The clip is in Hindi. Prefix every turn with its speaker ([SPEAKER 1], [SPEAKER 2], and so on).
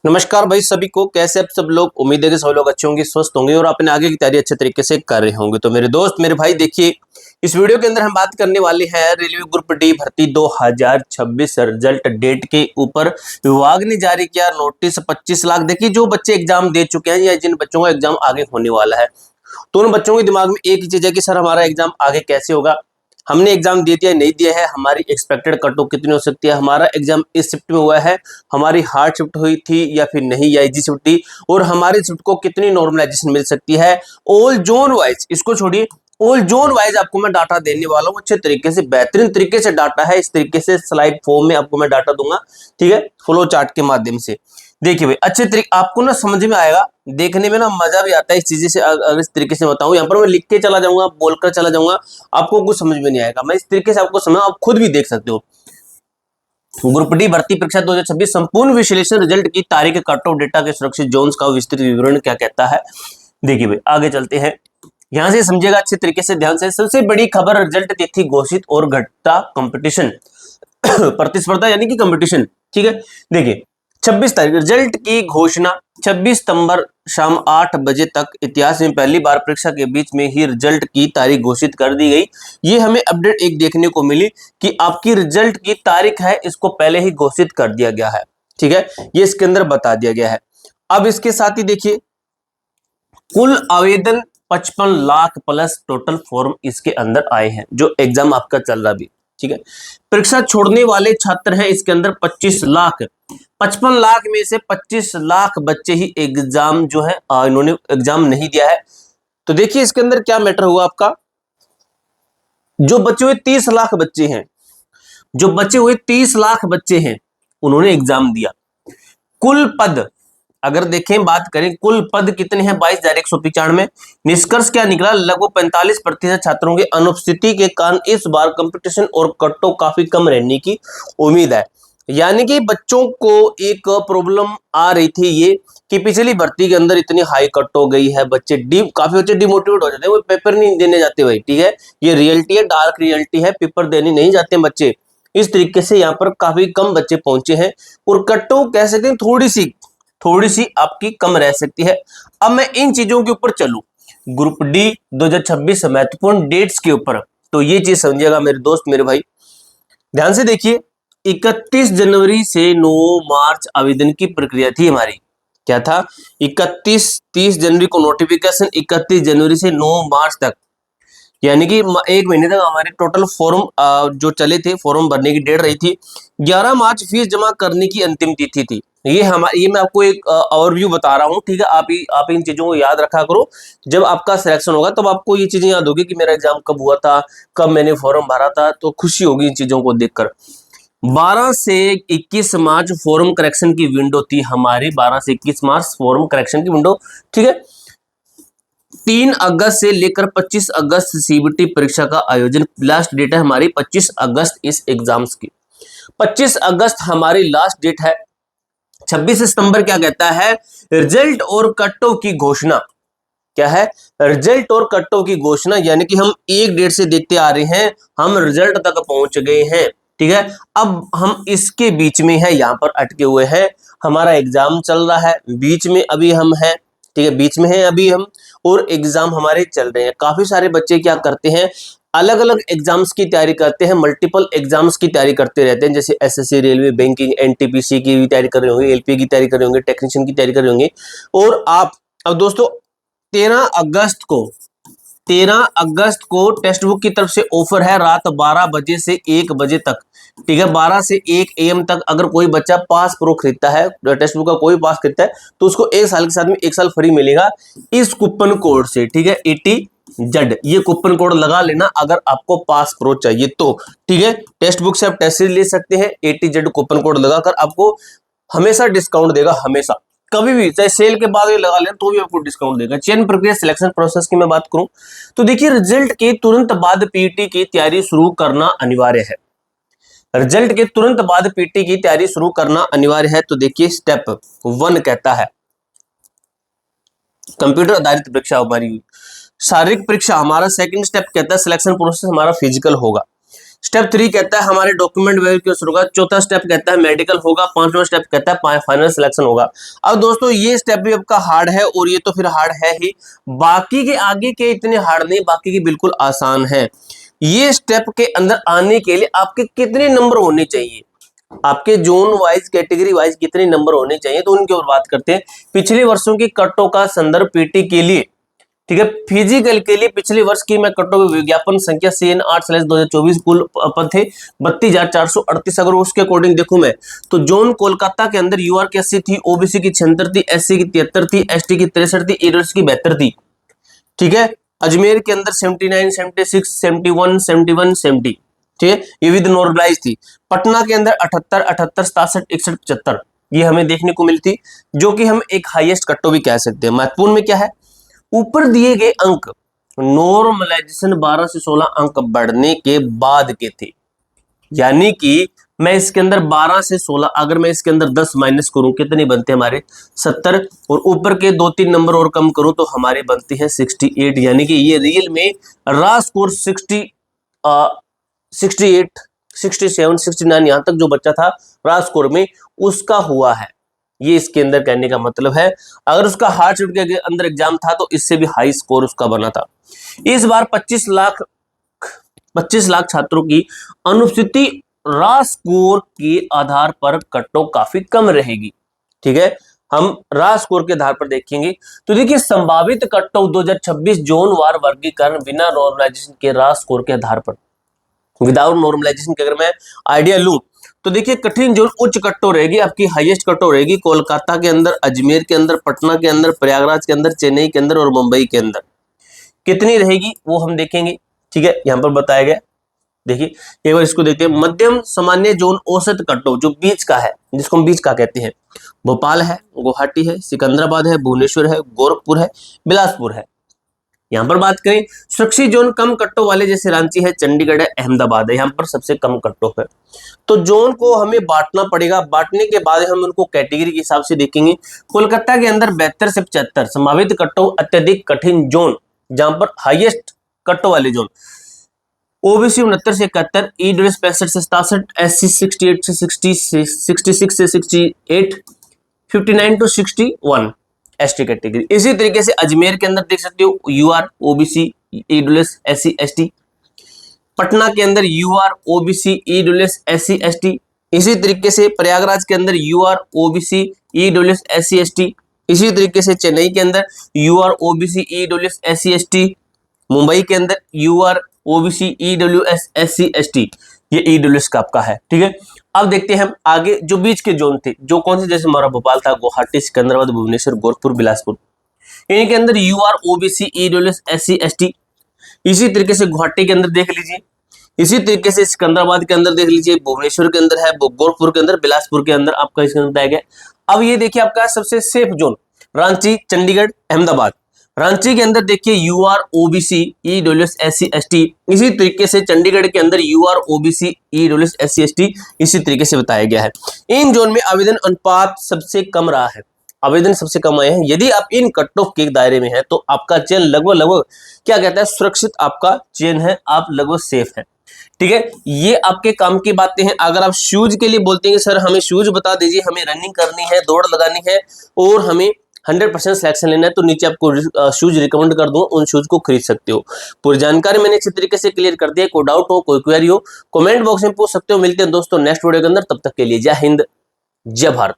[SPEAKER 1] नमस्कार भाई सभी को। कैसे आप सब लोग? उम्मीद है कि सब लोग अच्छे होंगे, स्वस्थ होंगे और अपने आगे की तैयारी अच्छे तरीके से कर रहे होंगे। तो मेरे दोस्त, मेरे भाई, देखिए इस वीडियो के अंदर हम बात करने वाले हैं रेलवे ग्रुप डी भर्ती 2026 रिजल्ट डेट के ऊपर। विभाग ने जारी किया नोटिस 25 लाख। देखिए जो बच्चे एग्जाम दे चुके हैं या जिन बच्चों का एग्जाम आगे होने वाला है, तो उन बच्चों के दिमाग में एक ही चीज है कि सर हमारा एग्जाम आगे कैसे होगा, हमने एग्जाम दे दिया नहीं दिया है, हमारी एक्सपेक्टेड कट ऑफ कितनी हो सकती है, हमारा एग्जाम इस शिफ्ट में हुआ है, हमारी हार्ड शिफ्ट हुई थी या फिर नहीं या इजी शिफ्ट थी, और हमारी शिफ्ट को कितनी नॉर्मलाइजेशन मिल सकती है। ऑल जोन वाइज, इसको छोड़िए, ऑल जोन वाइज आपको मैं डाटा देने वाला हूं अच्छे तरीके से, बेहतरीन तरीके से डाटा है। इस तरीके से स्लाइड फॉर्म में आपको मैं डाटा दूंगा, ठीक है, फ्लो चार्ट के माध्यम से। देखिए भाई अच्छे तरीके आपको ना समझ में आएगा, देखने में ना मजा भी आता है इस चीजें से। अगर इस तरीके से बताऊं, यहाँ पर मैं लिख के चला जाऊंगा, बोलकर चला जाऊंगा, आपको कुछ समझ में नहीं आएगा। मैं इस तरीके से आपको समझा, आप खुद भी देख सकते हो। ग्रुप डी भर्ती परीक्षा 2026 संपूर्ण विश्लेषण, रिजल्ट की तारीख, कट ऑफ डेटा के सुरक्षित जोन्स का विस्तृत विवरण क्या कहता है। देखिए भाई आगे चलते हैं, यहां से समझिएगा अच्छे तरीके से, ध्यान से। सबसे बड़ी खबर, रिजल्ट तिथि घोषित और घटता कंपटीशन प्रतिस्पर्धा यानी कि कंपटीशन, ठीक है। देखिए 26 तारीख रिजल्ट की घोषणा, 26 सितंबर शाम 8 बजे तक इतिहास में पहली बार परीक्षा के बीच में ही रिजल्ट की तारीख घोषित कर दी गई। ये हमें अपडेट एक देखने को मिली कि आपकी रिजल्ट की तारीख है, इसको पहले ही घोषित कर दिया गया है, ठीक है, ये इसके अंदर बता दिया गया है। अब इसके साथ ही देखिए कुल आवेदन 55 लाख प्लस टोटल फॉर्म इसके अंदर आए हैं, जो एग्जाम आपका चल रहा भी, ठीक है। परीक्षा छोड़ने वाले छात्र हैं इसके अंदर 25 लाख। 55 लाख में से 25 लाख बच्चे ही एग्जाम जो है इन्होंने एग्जाम नहीं दिया है। तो देखिए इसके अंदर क्या मैटर हुआ आपका, जो बचे हुए 30 लाख बच्चे हैं, जो बचे हुए 30 लाख बच्चे हैं, उन्होंने एग्जाम दिया। कुल पद अगर देखें, बात करें कुल पद कितने हैं, 22,195। निष्कर्ष क्या निकला, लगभग 45% छात्रों की अनुपस्थिति के कारण इस बार कंपटीशन और कट ऑफ काफी कम रहने की उम्मीद है। यानी कि बच्चों को एक प्रॉब्लम आ रही थी ये कि पिछली भर्ती के अंदर इतनी हाई कट हो गई है, बच्चे काफी बच्चे डिमोटिवेट हो जाते हैं, वो पेपर नहीं देने जाते भाई, ठीक है, ये रियलिटी है, डार्क रियलिटी है, पेपर देने नहीं जाते बच्चे। इस तरीके से यहाँ पर काफी कम बच्चे पहुंचे हैं और कट ऑफ कह सकते हैं थोड़ी सी आपकी कम रह सकती है। अब मैं इन चीजों के ऊपर चलूं, ग्रुप डी 2026 महत्वपूर्ण डेट्स के ऊपर, तो ये चीज समझिएगा मेरे दोस्त, मेरे भाई, ध्यान से देखिए। 31 जनवरी से 9 मार्च आवेदन की प्रक्रिया थी हमारी। क्या था, 30 जनवरी को नोटिफिकेशन, 31 जनवरी से 9 मार्च तक, यानी कि एक महीने तक हमारे टोटल फॉर्म जो चले थे, फॉर्म भरने की डेट रही थी। 11 मार्च फीस जमा करने की अंतिम तिथि थी। ये मैं आपको एक ओवरव्यू बता रहा हूँ, ठीक है। आप इन चीजों को याद रखा करो, जब आपका सिलेक्शन होगा तब आपको ये चीजें याद होगी कि मेरा एग्जाम कब हुआ था, कब मैंने फॉर्म भरा था, तो खुशी होगी इन चीजों को देखकर। 12 से 21 मार्च फॉर्म करेक्शन की विंडो थी हमारी, 12 से 21 मार्च फॉर्म करेक्शन की विंडो, ठीक है। 3 अगस्त से लेकर 25 अगस्त सीबीटी परीक्षा का आयोजन, लास्ट डेट है हमारी 25 अगस्त इस एग्जाम्स की। 25 अगस्त हमारी लास्ट डेट है। 26 सितंबर क्या कहता है, रिजल्ट और कट ऑफ की घोषणा। क्या है, रिजल्ट और कट ऑफ की घोषणा, यानी कि हम एक डेट से देखते आ रहे हैं, हम रिजल्ट तक पहुंच गए हैं, ठीक है। अब हम इसके बीच में है, यहां पर अटके हुए हैं, हमारा एग्जाम चल रहा है, बीच में अभी हम हैं, ठीक है, बीच में है अभी हम, और एग्जाम हमारे चल रहे हैं। काफी सारे बच्चे क्या करते हैं, अलग अलग एग्जाम्स की तैयारी करते हैं, मल्टीपल एग्जाम्स की तैयारी करते रहते हैं, जैसे एसएससी, रेलवे, बैंकिंग, एनटीपीसी की भी तैयारी कर रहे होंगे, एलपी की तैयारी कर रहे होंगे, टेक्नीशियन की तैयारी कर रहे होंगे। और आप अब दोस्तों 13 अगस्त को 13 अगस्त को टेक्स्ट बुक की तरफ से ऑफर है, रात 12 बजे से 1 बजे तक, ठीक है, 12 से 1 AM तक। अगर कोई बच्चा पास प्रो खरीदता है, टेक्स्ट बुक का कोई पास खरीदता है, तो उसको 1 साल के साथ में 1 साल फ्री मिलेगा इस कूपन कोड से, ठीक है, 80Z, ये कूपन कोड लगा लेना अगर आपको पास प्रो चाहिए तो, ठीक है। टेक्स्ट बुक से आप टेस्ट सीरीज ले सकते हैं, 80Z कूपन कोड लगाकर आपको हमेशा डिस्काउंट देगा, हमेशा, कभी भी, चाहे सेल के बाद लगा लें तो भी आपको डिस्काउंट देगा। चयन प्रक्रिया, सिलेक्शन प्रोसेस की मैं बात करूं तो देखिए, रिजल्ट के तुरंत बाद पीटी की तैयारी शुरू करना अनिवार्य है। रिजल्ट के तुरंत बाद पीटी की तैयारी शुरू करना अनिवार्य है। तो देखिए स्टेप 1 कहता है कंप्यूटर आधारित परीक्षा हमारी, शारीरिक परीक्षा हमारा सेकंड स्टेप कहता है, सिलेक्शन प्रोसेस हमारा फिजिकल होगा। स्टेप 3 कहता है हमारे डॉक्यूमेंट वेरिफिकेशन होगा, चौथा स्टेप कहता है मेडिकल होगा, पांचवा स्टेप कहता है फाइनल सिलेक्शन होगा। अब दोस्तों ये स्टेप भी आपका हार्ड है और ये तो फिर हार्ड है ही, बाकी के आगे के इतने हार्ड नहीं, बाकी के बिल्कुल आसान है। ये स्टेप के अंदर आने के लिए आपके कितने नंबर होने चाहिए, आपके जोन वाइज कैटेगरी वाइज कितने नंबर होने चाहिए, तो उनकी ओर बात करते हैं। पिछले वर्षों की कटों का संदर्भ पीटी के लिए, ठीक है, फिजिकल के लिए पिछले वर्ष की मैं कटो विज्ञापन संख्या CN 8/2024 कुल पद थे 32,438। अगर उसके अकॉर्डिंग देखूं मैं तो जोन कोलकाता के अंदर UR की 80 थी, OBC की 76 थी, SC की 73 थी, ST की 63 थी, EWS की 72 थी। ठीक है, अजमेर के अंदर 79, 76, 71, 71, 70, ठीक है, ये विद नॉर्मलाइज थी। पटना के अंदर 78, 78, 67, 61, 75 ये हमें देखने को मिलती, जो कि हम एक हाईएस्ट कट्टो भी कह सकते हैं। महत्वपूर्ण में क्या है, ऊपर दिए गए अंक नॉर्मलाइजेशन 12 से 16 अंक बढ़ने के बाद के थे, यानी कि मैं इसके अंदर 12 से 16, अगर मैं इसके अंदर 10 माइनस करूं कितने बनते हैं हमारे 70, और ऊपर के 2-3 नंबर और कम करूं तो हमारे बनते हैं 68, यानी कि ये रियल में रा स्कोर 68, 67, 69 यहां तक जो बच्चा था रा स्कोर में उसका हुआ है। ये इसके अंदर कहने का मतलब है, अगर उसका हार्ड शिफ्ट के अंदर एग्जाम था तो इससे भी हाई स्कोर उसका बना था। इस बार 25 लाख छात्रों की अनुपस्थिति रा स्कोर के आधार पर कटो काफी कम रहेगी। ठीक है, हम रा स्कोर के आधार पर देखेंगे तो देखिए संभावित कटो 2026 जोन वार वर्गीकरण बिना नॉर्मलाइजेशन के रा स्कोर के आधार पर, विदाउट नॉर्मलाइजेशन के अगर मैं आइडिया लूं तो देखिए कठिन जोन उच्च कट्टो रहेगी, आपकी हाईएस्ट कट्टो रहेगी कोलकाता के अंदर, अजमेर के अंदर, पटना के अंदर, प्रयागराज के अंदर, चेन्नई के अंदर और मुंबई के अंदर। कितनी रहेगी वो हम देखेंगे। ठीक है, यहां पर बताया गया, देखिए एक बार इसको देखते हैं। मध्यम सामान्य जोन औसत कट्टो जो बीच का है, जिसको हम बीच का कहते हैं, भोपाल है, गुवाहाटी है, सिकंदराबाद है, भुवनेश्वर है, गोरखपुर है, बिलासपुर है। यहां पर बात करें सुरक्षित जोन कम कट्टों वाले जैसे रांची है, चंडीगढ़ है, अहमदाबाद है, यहां पर सबसे कम कट्टों है। तो जोन को हमें बांटना पड़ेगा, बांटने के बाद हम उनको कैटेगरी के हिसाब से देखेंगे। कोलकाता के अंदर 72 से 75 संभावित कट्टों अत्यधिक कठिन जोन, जहां पर हाईएस्ट कट्टों वाले जोन ओबीसी 69 से 71, ईडब्ल्यूएस 65 से 67, एससी 68 से 60, 66 से 68, 59 टू 61 एसटी कैटेगरी। इसी तरीके से अजमेर के अंदर देख सकते हो UR OBC EWS SC ST, Patna के अंदर UR OBC EWS SC ST, इसी तरीके से प्रयागराज के अंदर UR OBC EWS SC ST, इसी तरीके से चेन्नई के अंदर UR OBC EWS SC ST, Mumbai के अंदर UR OBC EWS SC ST, ये ईडब्ल्यूएस का आपका है। ठीक है, अब देखते हैं हम आगे जो बीच के जोन थे, जो कौन से, जैसे हमारा भोपाल था, गुवाहाटी, सिकंदराबाद, भुवनेश्वर, गोरखपुर, बिलासपुर, इनके अंदर UR OBC EWS SC ST. इसी तरीके से गुवाहाटी के अंदर देख लीजिए, इसी तरीके से सिकंदराबाद के अंदर देख लीजिए, भुवनेश्वर के अंदर है, गोरखपुर के अंदर, बिलासपुर के अंदर आपका इसके अंदर बताया गया। अब ये देखिए आपका सबसे सेफ जोन रांची, चंडीगढ़, अहमदाबाद। रांची के अंदर देखिए UR OBC EWS SC ST, इसी तरीके से चंडीगढ़ के अंदर UR OBC EWS SC ST, इसी तरीके से बताया गया है। इन जोन में आवेदन अनुपात सबसे कम रहा है, आवेदन सबसे कम आए हैं। यदि आप इन कट ऑफ के दायरे में हैं तो आपका चयन लगभग क्या कहता है, सुरक्षित आपका चयन है, आप लगभग सेफ है। ठीक है, ये आपके काम की बातें हैं। अगर आप शूज के लिए बोलते हैं सर हमें शूज बता दीजिए, हमें रनिंग करनी है, दौड़ लगानी है और हमें 100% सिलेक्शन लेना है, तो नीचे आपको शूज रिकमेंड कर दूं, उन शूज को खरीद सकते हो। पूरी जानकारी मैंने अच्छी तरीके से क्लियर कर दिया। कोई डाउट हो, कोई क्वेरी हो, कमेंट बॉक्स में पूछ सकते हो। मिलते हैं दोस्तों नेक्स्ट वीडियो के अंदर, तब तक के लिए जय हिंद, जय भारत।